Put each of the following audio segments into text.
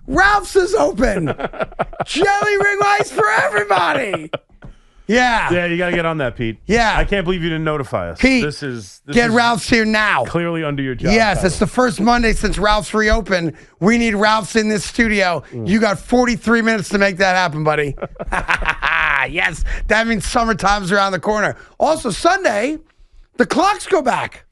Ralph's is open. Jelly ring ice for everybody. Yeah. Yeah, you got to get on that, Pete. Yeah. I can't believe you didn't notify us. Pete, this is Ralph's here now. Clearly under your job. Yes, title. it's the first Monday since Ralph's reopened. We need Ralph's in this studio. You got 43 minutes to make that happen, buddy. Yes, that means summertime's around the corner. Also, Sunday, the clocks go back.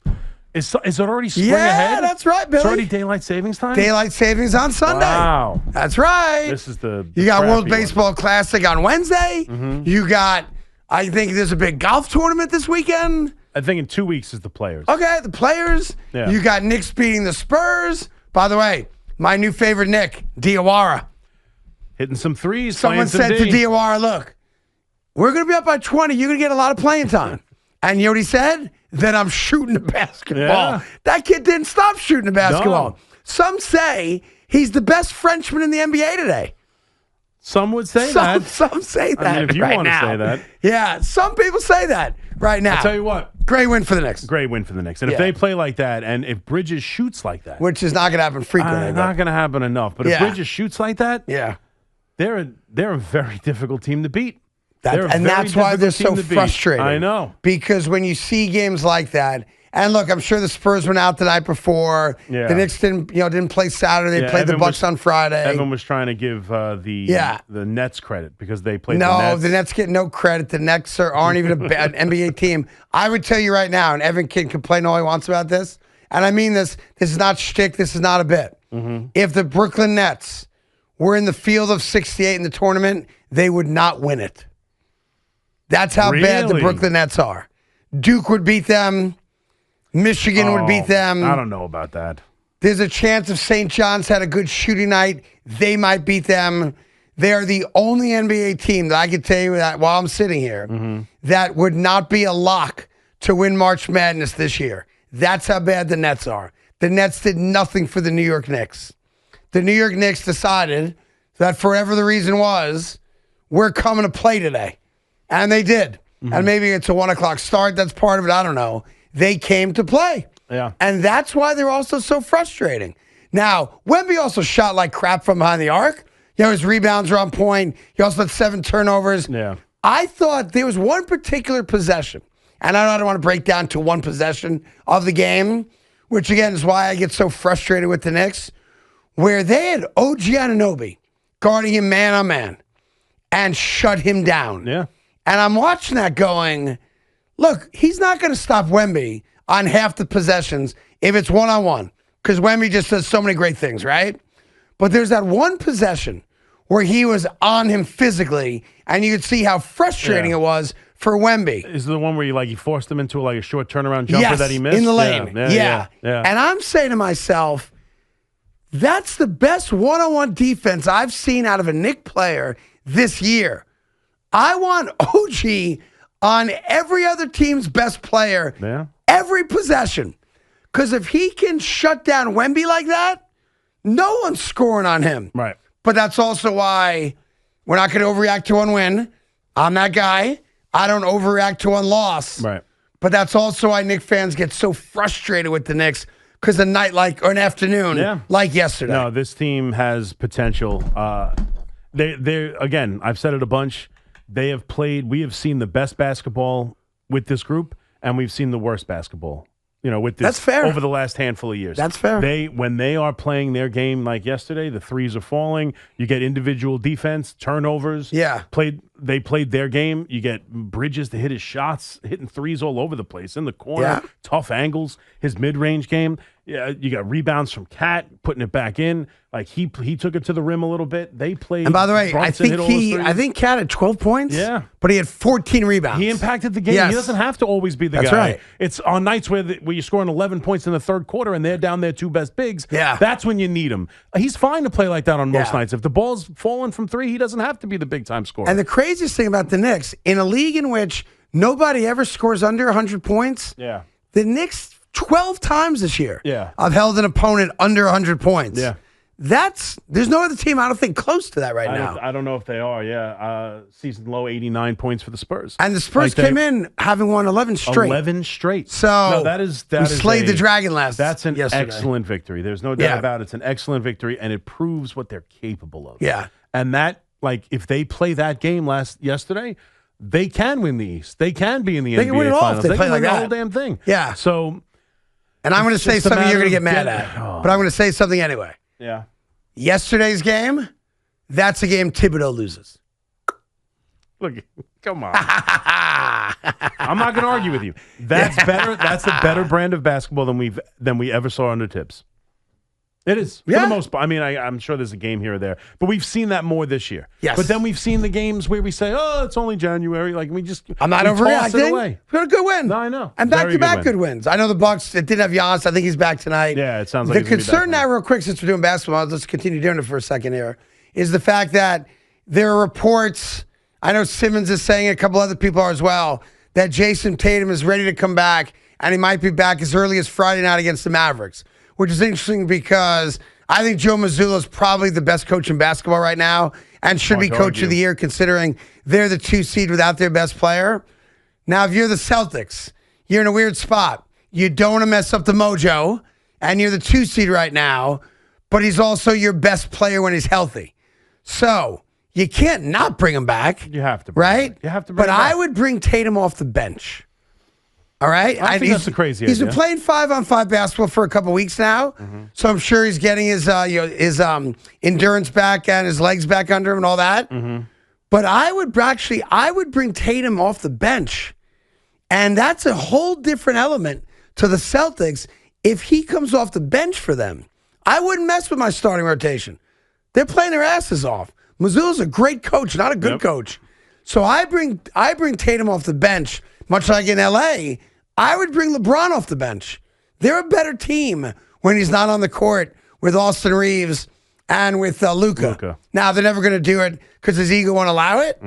Is it already spring Yeah, ahead? that's right, Billy. It's already daylight savings time? Daylight savings on Sunday. Wow. That's right. This is the You got World crappy Baseball Classic on Wednesday. You got, I think there's a big golf tournament this weekend. I think in 2 weeks is the Players. Okay, the Players. Yeah. You got Knicks beating the Spurs. By the way, my new favorite Nick, Diawara. Hitting some threes. Someone playing said some to D. Diawara, look, we're going to be up by 20. You're going to get a lot of playing time. And you know what he said? That I'm shooting the basketball. Yeah. That kid didn't stop shooting the basketball. No. Some say he's the best Frenchman in the NBA today. Some would say that. Some say that. I mean, if you right want to now. say that. Yeah, some people say that right now. I'll tell you what. Great win for the Knicks. Great win for the Knicks. And if Yeah. they play like that, and if Bridges shoots like that, Which is not going to happen frequently. not going to happen enough. But if Yeah. Bridges shoots like that, Yeah. they're a very difficult team to beat. And that's why they're so frustrated. I know. Because when you see games like that, and look, I'm sure the Spurs went out the night before. Yeah. The Knicks didn't play Saturday. They played the Bucks on Friday. Evan was trying to give the Nets credit because they played the No, Nets. the Nets get no credit. The Nets aren't even an NBA team. I would tell you right now, and Evan can complain all he wants about this, and I mean this. This is not shtick. This is not a bit. If the Brooklyn Nets were in the field of 68 in the tournament, they would not win it. That's how bad the Really? Brooklyn Nets are. Duke would beat them. Michigan would beat them. I don't know about that. There's a chance if St. John's had a good shooting night, they might beat them. They are the only NBA team that I can tell you that while I'm sitting here that would not be a lock to win March Madness this year. That's how bad the Nets are. The Nets did nothing for the New York Knicks. The New York Knicks decided that for whatever the reason was, we're coming to play today. And they did. And maybe it's a 1 o'clock start. That's part of it. I don't know. They came to play. Yeah. And that's why they're also so frustrating. Now, Wemby also shot like crap from behind the arc. You know, his rebounds are on point. He also had 7 turnovers. Yeah. I thought there was one particular possession, and I don't want to break down to one possession of the game, which again is why I get so frustrated with the Knicks, where they had OG Anunoby guarding him man on man and shut him down. Yeah. And I'm watching that going, look, he's not going to stop Wemby on half the possessions if it's one-on-one, because Wemby just does so many great things, right? But there's that one possession where he was on him physically, and you could see how frustrating it was for Wemby. Is the one where you forced him into a short turnaround jumper that he missed? In the lane. Yeah. And I'm saying to myself, that's the best one-on-one defense I've seen out of a Knick player this year. I want OG on every other team's best player every possession. Because if he can shut down Wemby like that, no one's scoring on him. Right. But that's also why we're not going to overreact to one win. I'm that guy. I don't overreact to one loss. Right. But that's also why Knicks fans get so frustrated with the Knicks because a night or an afternoon like yesterday. No, this team has potential. They again, I've said it a bunch. We have seen the best basketball with this group, and we've seen the worst basketball. With this That's fair. over the last handful of years. That's fair. When they are playing their game like yesterday, the threes are falling. You get individual defense, turnovers. Yeah. They played their game. You get Bridges to hit his shots, hitting threes all over the place in the corner. Yeah. Tough angles. His mid-range game. Yeah, you got rebounds from Cat, putting it back in. Like he took it to the rim a little bit. They played. And by the way, Brunson hit all those threes. I think Cat had 12 points. Yeah. But he had 14 rebounds. He impacted the game. Yes. He doesn't have to always be the That's guy. right. It's on nights where you're scoring 11 points in the third quarter and they're down their 2 best bigs. Yeah. That's when you need him. He's fine to play like that on most Yeah. nights. If the ball's falling from 3, he doesn't have to be the big-time scorer. And the craziest thing about the Knicks, in a league in which nobody ever scores under 100 points, the Knicks 12 times this year Yeah. have held an opponent under 100 points. Yeah. There's no other team I don't think close to that right now. I don't know if they are. Yeah, season low 89 points for the Spurs. And the Spurs came in having won 11 straight. 11 straight. So no, that is slayed the dragon That's an yesterday. excellent victory. There's no doubt about it. It's an excellent victory, and it proves what they're capable of. Yeah. And that, if they play that game yesterday, they can win the East. They can be in the NBA can win it all Finals. if they play can win like the that. whole damn thing. Yeah. So, and I'm going to say something you're going to get mad at, Oh. but I'm going to say something anyway. Yeah. Yesterday's game, that's a game Thibodeau loses. Look, come on. I'm not going to argue with you. That's better. That's a better brand of basketball than we ever saw under Tibbs. It is, for the most part. I mean, I'm sure there's a game here or there, but we've seen that more this year. Yes. But then we've seen the games where we say, "Oh, it's only January." I'm not overreacting. We got a good win. No, I know. And back-to-back good wins. I know the Bucks. It didn't have Giannis. I think he's back tonight. Yeah, it sounds like the concern now, real quick, since we're doing basketball, let's continue doing it for a second here, is the fact that there are reports. I know Simmons is saying it, a couple other people are as well, that Jayson Tatum is ready to come back, and he might be back as early as Friday night against the Mavericks, which is interesting because I think Joe Mazzulla is probably the best coach in basketball right now and should be coach of the year considering they're the 2 seed without their best player. Now, if you're the Celtics, you're in a weird spot. You don't want to mess up the mojo, and you're the 2 seed right now, but he's also your best player when he's healthy. So you can't not bring him back. You have to. Right? You have to bring him back. back. I would bring Tatum off the bench. All right? I think that's a crazy idea. He's been playing 5-on-5 basketball for a couple weeks now, so I'm sure he's getting his endurance back and his legs back under him and all that. But I would bring Tatum off the bench, and that's a whole different element to the Celtics if he comes off the bench for them. I wouldn't mess with my starting rotation. They're playing their asses off. Mazzulla's a great coach, not a good coach. So I bring Tatum off the bench. Much like in L.A., I would bring LeBron off the bench. They're a better team when he's not on the court with Austin Reeves and with Luka. Now, they're never going to do it because his ego won't allow it.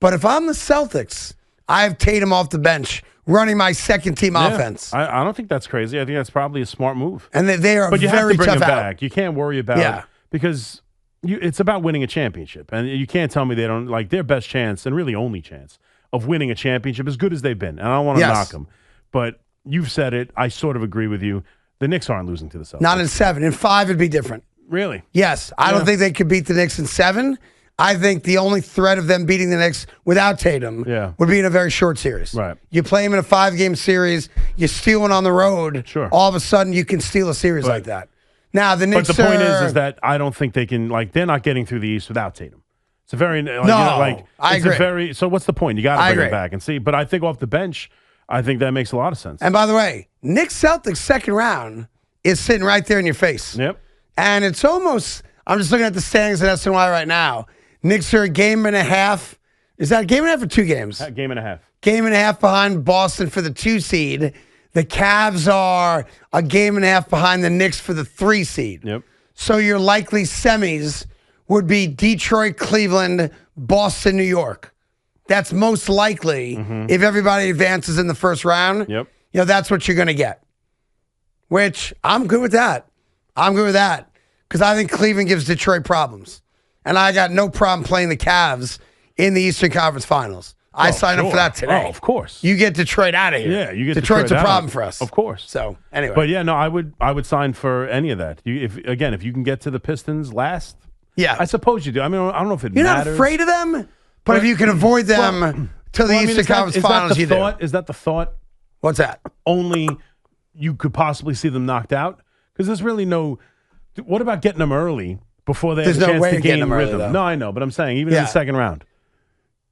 But if I'm the Celtics, I have Tatum off the bench running my second-team offense. I don't think that's crazy. I think that's probably a smart move. And they are but you very have to bring tough him out. back. You can't worry about it because it's about winning a championship. And you can't tell me they don't, their best chance and really only chance of winning a championship as good as they've been. And I don't want to knock them. But you've said it. I sort of agree with you. The Knicks aren't losing to the Celtics. Not in 7. In 5, it'd be different. Really? Yes. I don't think they could beat the Knicks in 7. I think the only threat of them beating the Knicks without Tatum would be in a very short series. Right. You play them in a 5-game series, you steal one on the road, all of a sudden you can steal a series like that. Now, the Knicks But the point is that I don't think they can, they're not getting through the East without Tatum. It's a very, I agree. So what's the point? You got to bring it back and see. But I think off the bench, I think that makes a lot of sense. And by the way, Knicks-Celtics second round is sitting right there in your face. Yep. And it's almost, I'm just looking at the standings at SNY right now. Knicks are a game and a half. Is that a game and a half or 2 games? A game and a half. Game and a half behind Boston for the 2 seed. The Cavs are a game and a half behind the Knicks for the 3 seed. Yep. So your likely semis would be Detroit, Cleveland, Boston, New York. That's most likely if everybody advances in the first round. Yep. That's what you're going to get. Which I'm good with that. I'm good with that because I think Cleveland gives Detroit problems. And I got no problem playing the Cavs in the Eastern Conference Finals. I signed up for that today. Oh, of course. You get Detroit out of here. Yeah, you get Detroit's Detroit a problem for us. Of course. So, anyway. But yeah, no, I would sign for any of that. If you can get to the Pistons last, I suppose you do. I mean, I don't know if it You're matters. Not afraid of them, but if you can avoid them till the Eastern Conference Finals, you do. Is that the thought? What's that? Only you could possibly see them knocked out? Because there's really no. What about getting them early before they have a chance to gain rhythm? Though. No, I know, but I'm saying even in the second round.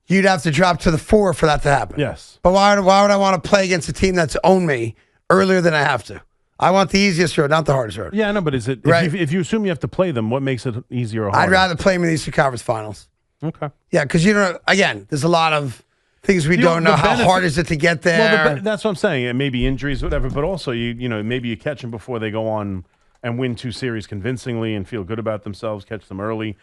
You'd have to drop to the 4 for that to happen. Yes. But why would I want to play against a team that's owned me earlier than I have to? I want the easiest road, not the hardest road. Yeah, I know, but is it if you assume you have to play them, what makes it easier or harder? I'd rather play them in the Eastern Conference Finals. Okay. Yeah, because again, there's a lot of things we don't know. How hard is it to get there? Well, that's what I'm saying. It may be injuries, whatever, but also maybe you catch them before they go on and win 2 series convincingly and feel good about themselves, catch them early,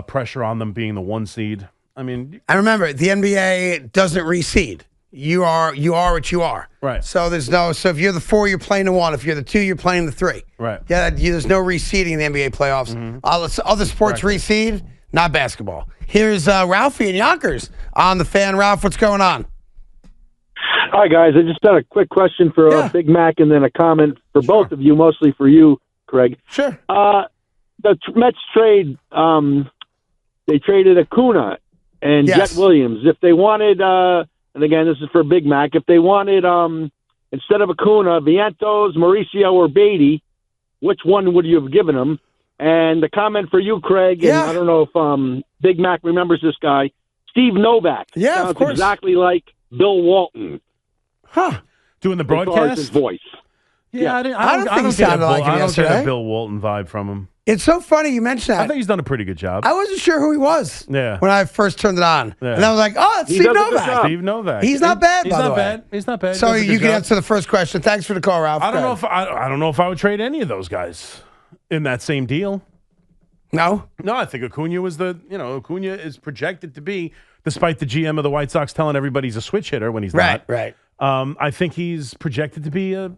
pressure on them being the 1 seed. I mean, I remember the NBA doesn't reseed. you are what you are. Right. So so if you're the 4, you're playing the 1. If you're the 2, you're playing the 3. Right. Yeah, there's no reseeding in the NBA playoffs. Other sports reseed, not basketball. Here's Ralphie and Yonkers on the Fan. Ralph, what's going on? Hi, guys. I just had a quick question for Big Mac and then a comment for both of you, mostly for you, Craig. Sure. The Mets trade, they traded Acuna and Jet Williams. If they wanted, and again, this is for Big Mac, if they wanted, instead of Acuna, Vientos, Mauricio, or Beatty, which one would you have given them? And the comment for you, Craig, and I don't know if Big Mac remembers this guy, Steve Novak. Yeah, sounds of course. exactly like Bill Walton. Huh. Doing the As far as broadcast? his voice. Yeah, I don't think he sounded like him I don't get yesterday. a Bill Walton vibe from him. It's so funny you mentioned that. I think he's done a pretty good job. I wasn't sure who he was Yeah. when I first turned it on. Yeah. And I was like, oh, it's He Steve does a good Novak. job. Steve Novak. He's not bad, He's by the not way. bad. He's not bad. So Does a good you can job. answer the first question. Thanks for the call, Ralph. I don't Go know ahead. if I don't know if I would trade any of those guys in that same deal. No? No, I think Acuna Acuna is projected to be, despite the GM of the White Sox telling everybody he's a switch hitter when he's not. Right. I think he's projected to be a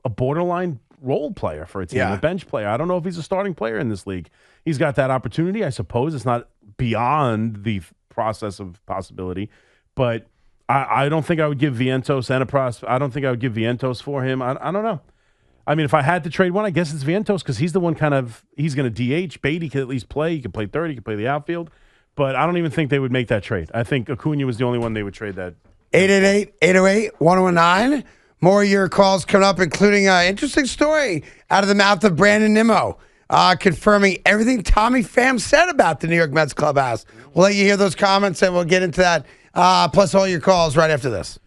borderline role player for a team, a bench player. I don't know if he's a starting player in this league. He's got that opportunity, I suppose. It's not beyond the process of possibility, but I don't think I would give Vientos I don't think I would give Vientos for him. I don't know. I mean, if I had to trade one, I guess it's Vientos because he's the one he's going to DH. Beatty can at least play. He can play third. He can play the outfield. But I don't even think they would make that trade. I think Acuna was the only one they would trade that. 888-808-1019. More of your calls coming up, including an interesting story out of the mouth of Brandon Nimmo, confirming everything Tommy Pham said about the New York Mets clubhouse. We'll let you hear those comments, and we'll get into that, plus all your calls right after this.